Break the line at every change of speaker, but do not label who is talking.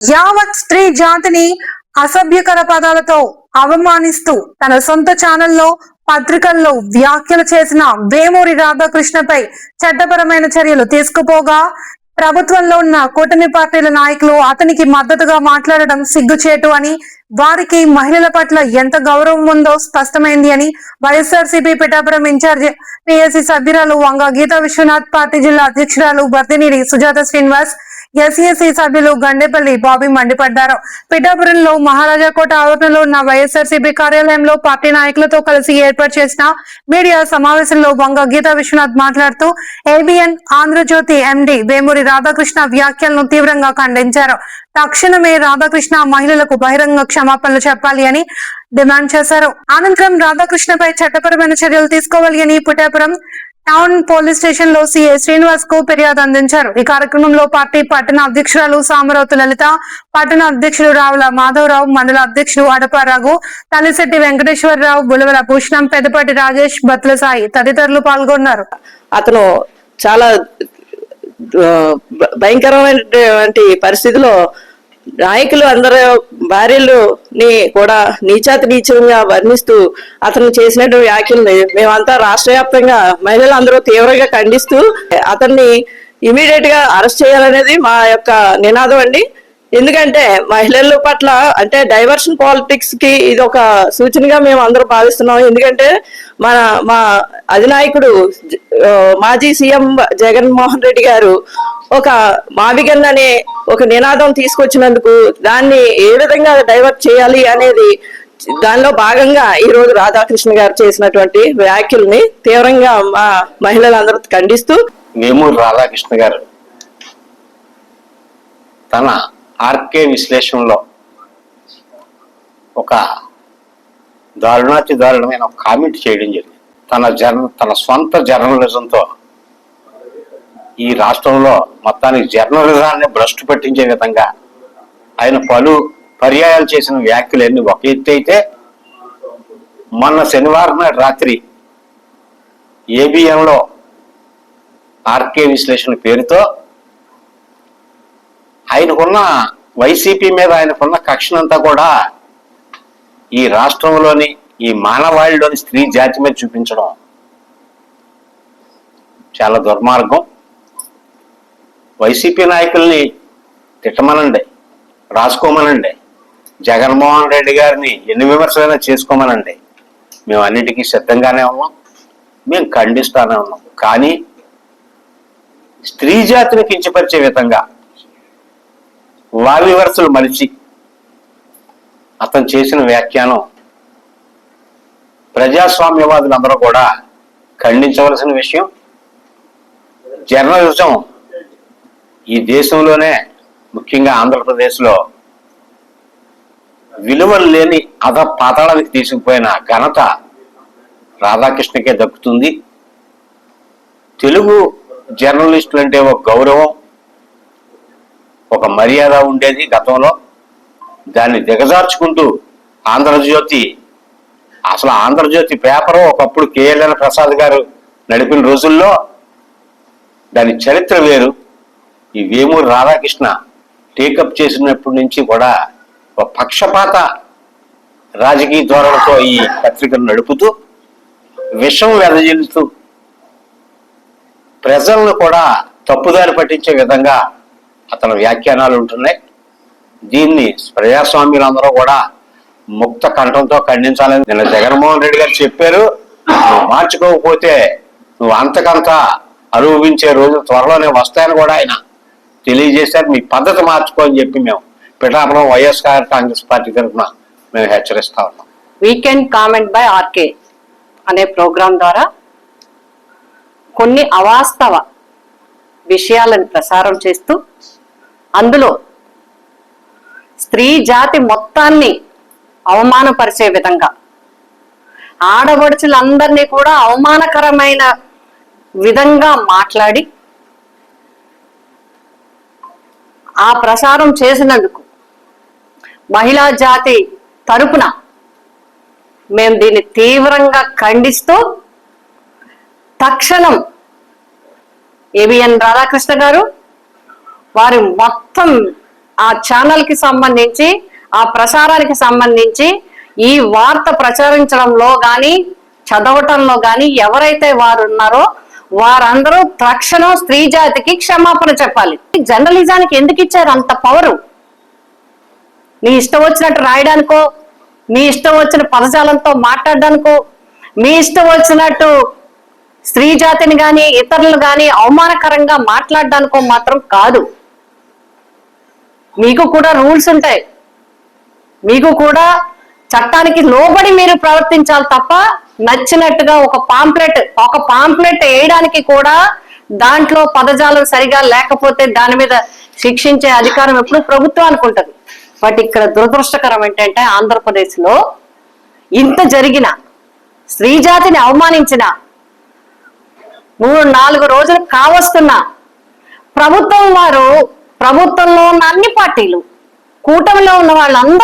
యావత్ స్త్రీ జాతిని అసభ్యకర పదాలతో అవమానిస్తూ తన సొంత ఛానల్లో పత్రికల్లో వ్యాఖ్యలు చేసిన వేమూరి రాధాకృష్ణపై చట్టపరమైన చర్యలు తీసుకుపోగా ప్రభుత్వంలో ఉన్న కూటమి పార్టీల నాయకులు అతనికి మద్దతుగా మాట్లాడడం సిగ్గుచేటు అని, వారికి మహిళల పట్ల ఎంత గౌరవం ఉందో స్పష్టమైంది అని వైఎస్ఆర్సీపీ పిఠాపురం ఇన్ఛార్జ్ పిఎస్సి సభ్యురాలు వంగ గీతా విశ్వనాథ్, పార్టీ జిల్లా అధ్యక్షురాలు బర్దినేని సుజాత శ్రీనివాస్, ఎస్ఈఎస్సీ సభ్యులు గండేపల్లి బాబీ మండిపడ్డారు. పిఠాపురంలో మహారాజా కోట ఆవరణలో ఉన్న వైఎస్ఆర్సీపీ కార్యాలయంలో పార్టీ నాయకులతో కలిసి ఏర్పాటు చేసిన మీడియా సమావేశంలో వంగ గీతా విశ్వనాథ్ మాట్లాడుతూ ఏబిఎన్ ఆంధ్రజ్యోతి ఎండి వేమూరి రాధాకృష్ణ వ్యాఖ్యలను తీవ్రంగా ఖండించారు. తక్షణమే రాధాకృష్ణ మహిళలకు బహిరంగ క్షమాపణలు చెప్పాలి అని డిమాండ్ చేశారు. అనంతరం రాధాకృష్ణపై చట్టపరమైన చర్యలు తీసుకోవాలి అని పిఠాపురం టౌన్ పోలీస్ స్టేషన్ లో సిఐ శ్రీనివాస్ కు ఫిర్యాదు అందించారు. ఈ కార్యక్రమంలో పార్టీ పట్టణ అధ్యక్షురాలు సామరావుతు లలిత, పట్టణ అధ్యక్షులు రావుల మాధవరావు, మండల అధ్యక్షులు అడపారాగు, తల్లిశెట్టి వెంకటేశ్వరరావు, బులవల భూషణం, పెద్దపాటి రాజేష్, బత్ల సాయి తదితరులు పాల్గొన్నారు.
అతను చాలా భయంకరమైనటువంటి పరిస్థితిలో నాయకులు అందరూ భార్యలని కూడా నీచాతి నీచంగా వర్ణిస్తూ అతను చేసినటువంటి వ్యాఖ్యల్ని మేమంతా రాష్ట్ర వ్యాప్తంగా మహిళలు అందరూ తీవ్రంగా ఖండిస్తూ అతన్ని ఇమీడియట్ గా అరెస్ట్ చేయాలనేది మా యొక్క నినాదం అండి. ఎందుకంటే మహిళల పట్ల అంటే డైవర్షన్ పాలిటిక్స్ కి ఇది ఒక సూచనగా మేము అందరూ భావిస్తున్నాం. ఎందుకంటే మా అధినాయకుడు మాజీ సీఎం జగన్మోహన్ రెడ్డి గారు ఒక మావిగన్ అనే ఒక నినాదం తీసుకొచ్చినందుకు దాన్ని ఏ విధంగా డైవర్ట్ చేయాలి అనేది దానిలో భాగంగా ఈ రోజు రాధాకృష్ణ గారు చేసినటువంటి వ్యాఖ్యల్ని తీవ్రంగా మా మహిళలందరూ ఖండిస్తూ
వేమూరి రాధాకృష్ణ గారు తన ఆర్కే విశ్లేషణలో ఒక దారుణాతి దారుణమైన ఒక కామెంట్ చేయడం జరిగింది. తన సొంత జర్నలిజంతో ఈ రాష్ట్రంలో మొత్తానికి జర్నలిజాన్ని భ్రష్టు పట్టించే విధంగా ఆయన పలు పర్యాయాలు చేసిన వ్యాఖ్యలన్నీ ఒక ఎత్తు అయితే, మొన్న శనివారం నాడు రాత్రి ఏబిఎన్లో ఆర్కే విశ్లేషణ పేరుతో ఆయనకున్న వైసీపీ మీద ఆయనకున్న కక్షనంతా కూడా ఈ రాష్ట్రంలోని ఈ మానవాళిలోని స్త్రీ జాతి మీద చూపించడం చాలా దుర్మార్గం. వైసీపీ నాయకుల్ని తిట్టమనండి, రాసుకోమనండి, జగన్మోహన్ రెడ్డి గారిని ఎన్ని విమర్శలైనా చేసుకోమనండి, మేము అన్నిటికీ సిద్ధంగానే ఉన్నాం, మేము ఖండిస్తానే ఉన్నాం. కానీ స్త్రీ జాతిని కించపరిచే విధంగా వారి వరుసలు మలిచి అతను చేసిన వ్యాఖ్యానం ప్రజాస్వామ్యవాదులందరూ కూడా ఖండించవలసిన విషయం. జర్నలిజం ఈ దేశంలోనే ముఖ్యంగా ఆంధ్రప్రదేశ్లో విలువలు లేని పాతాళానికి తీసుకుపోయిన ఘనత రాధాకృష్ణకే దక్కుతుంది. తెలుగు జర్నలిస్టులు అంటే ఒక గౌరవం, ఒక మర్యాద ఉండేది గతంలో. దాన్ని దిగజార్చుకుంటూ ఆంధ్రజ్యోతి, అసలు ఆంధ్రజ్యోతి పేపరు ఒకప్పుడు కేఎల్ఎన్ ప్రసాద్ గారు నడిపిన రోజుల్లో దాని చరిత్ర వేరు. ఈ వేమూరి రాధాకృష్ణ టేకప్ చేసినప్పటి నుంచి కూడా ఒక పక్షపాత రాజకీయ ధోరణితో ఈ పత్రికను నడుపుతూ విషం వెదజల్లుతూ ప్రజలను కూడా తప్పుదారి పట్టించే విధంగా అతని వ్యాఖ్యానాలు ఉంటున్నాయి. దీన్ని ప్రజాస్వామ్యులందరూ కూడా ముక్త కంఠంతో ఖండించాలని నిన్న జగన్మోహన్ రెడ్డి గారు చెప్పారు. నువ్వు మార్చుకోకపోతే నువ్వు అంతకంతా అనుభవించే రోజులు త్వరలోనే వస్తాయని కూడా ఆయన తెలియజేశారు. మీ పద్ధతి మార్చుకో అని చెప్పి మేము పిఠాపురం వైఎస్ఆర్ కాంగ్రెస్ పార్టీ తరఫున మేము హెచ్చరిస్తా ఉన్నాం.
వీకెండ్ కామెంట్ బై ఆర్కే అనే ప్రోగ్రాం ద్వారా కొన్ని అవాస్తవ విషయాలను ప్రసారం చేస్తూ అందులో స్త్రీ జాతి మొత్తాన్ని అవమానపరిచే విధంగా ఆడపడుచులందరినీ కూడా అవమానకరమైన విధంగా మాట్లాడి ఆ ప్రసారం చేసినందుకు మహిళా జాతి తరపున మేము దీన్ని తీవ్రంగా ఖండిస్తూ తక్షణం ఏబిఎన్ రాధాకృష్ణ గారు వారి మొత్తం
ఆ ఛానల్ కి సంబంధించి, ఆ ప్రసారానికి సంబంధించి ఈ వార్త ప్రచారించడంలో గాని చదవటంలో గాని ఎవరైతే వారు ఉన్నారో వారందరూ తక్షణం స్త్రీ జాతికి క్షమాపణ చెప్పాలి. జర్నలిజానికి ఎందుకు ఇచ్చారు అంత పవరు? నీ ఇష్టం వచ్చినట్టు రాయడానికో, మీ ఇష్టం వచ్చిన పదజాలంతో మాట్లాడడానికో, మీ ఇష్టం వచ్చినట్టు స్త్రీ జాతిని గాని ఇతరులు గాని అవమానకరంగా మాట్లాడడానికో మాత్రం కాదు. మీకు కూడా రూల్స్ ఉంటాయి, మీకు కూడా చట్టానికి లోబడి మీరు ప్రవర్తించాలి తప్ప నచ్చినట్టుగా ఒక పాంప్లెట్ వేయడానికి కూడా దాంట్లో పదజాలం సరిగా లేకపోతే దాని మీద శిక్షించే అధికారం ఎప్పుడు ప్రభుత్వానికి ఉంటుంది. బట్ ఇక్కడ దురదృష్టకరం ఏంటంటే ఆంధ్రప్రదేశ్ లో ఇంత జరిగిన, స్త్రీ జాతిని అవమానించిన 3-4 రోజులు కావస్తున్నా ప్రభుత్వం వారు, ప్రభుత్వంలో ఉన్న అన్ని పార్టీలు, కూటమిలో ఉన్న వాళ్ళందరూ